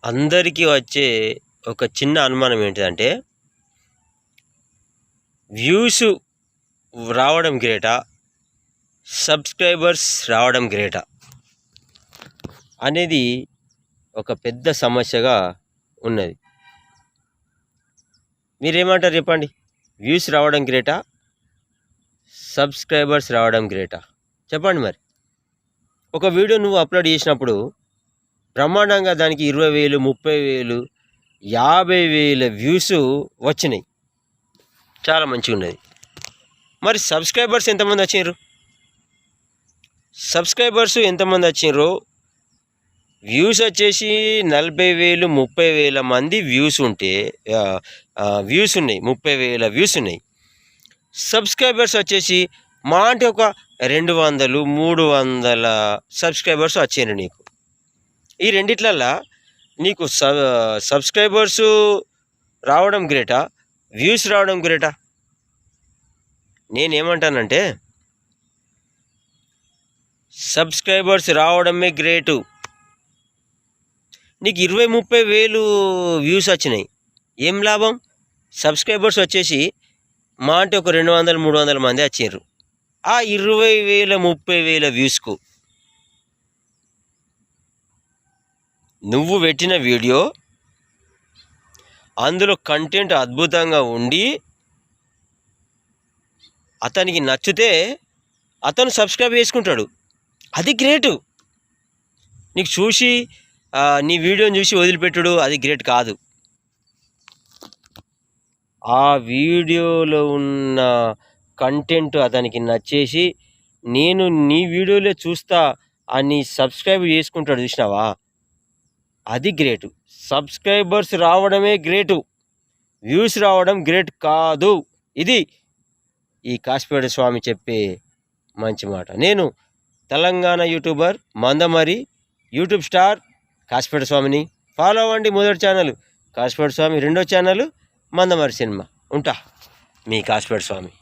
అందరికీ వచ్చే ఒక చిన్న అనుమానం ఏంటిదంటే, వ్యూస్ రావడం గ్రేటా, సబ్స్క్రైబర్స్ రావడం గ్రేటా అనేది ఒక పెద్ద సమస్యగా ఉన్నది. మీరేమంటారు చెప్పండి? వ్యూస్ రావడం గ్రేటా, సబ్స్క్రైబర్స్ రావడం గ్రేటా? చెప్పండి మరి. ఒక వీడియో నువ్వు అప్లోడ్ చేసినప్పుడు బ్రహ్మాండంగా దానికి 20,000, 30,000, 50,000 వ్యూస్ వచ్చినాయి, చాలా మంచిగా ఉన్నది. మరి సబ్స్క్రైబర్స్ ఎంతమంది వచ్చిండ్రు? సబ్స్క్రైబర్స్ ఎంతమంది వచ్చిండ్రు? వ్యూస్ వచ్చేసి 40,000, 30,000 మంది వ్యూస్ ఉంటే వ్యూస్ ఉన్నాయి, 30,000 వ్యూస్ ఉన్నాయి. సబ్స్క్రైబర్స్ వచ్చేసి మా అంటే ఒక 200, 300 సబ్స్క్రైబర్స్ వచ్చిండ్రు నీకు. ఈ రెండిట్లల్లా నీకు సబ్స్క్రైబర్సు రావడం గ్రేటా, వ్యూస్ రావడం గ్రేటా? నేనేమంటానంటే సబ్స్క్రైబర్స్ రావడమే గ్రేటు. నీకు 20,000-30,000 వ్యూస్ వచ్చినాయి, ఏం లాభం? సబ్స్క్రైబర్స్ వచ్చేసి మా అంటే ఒక 200-300 మంది వచ్చిండ్రు. ఆ 20,000-30,000 వ్యూస్కు నువ్వు పెట్టిన వీడియో అందులో కంటెంట్ అద్భుతంగా ఉండి అతనికి నచ్చితే అతను సబ్స్క్రైబ్ చేసుకుంటాడు, అది గ్రేటు. నీకు చూసి నీ వీడియోని చూసి వదిలిపెట్టుడు అది గ్రేట్ కాదు. ఆ వీడియోలో ఉన్న కంటెంట్ అతనికి నచ్చేసి నేను నీ వీడియోలే చూస్తా అని సబ్స్క్రైబ్ చేసుకుంటాడు, చూసినావా? అది గ్రేటు. సబ్స్క్రైబర్స్ రావడమే గ్రేటు, వ్యూస్ రావడం గ్రేట్ కాదు. ఇది ఈ కాశీపేట స్వామి చెప్పే మంచి మాట. నేను Telangana YouTuber Mandamarri, YouTube star Kasipeta స్వామిని. ఫాలో అవ్వండి. మొదటి ఛానల్ కాశీపేట స్వామి, రెండో ఛానల్ మందమరి సినిమా. ఉంటా, మీ కాశీపేట స్వామి.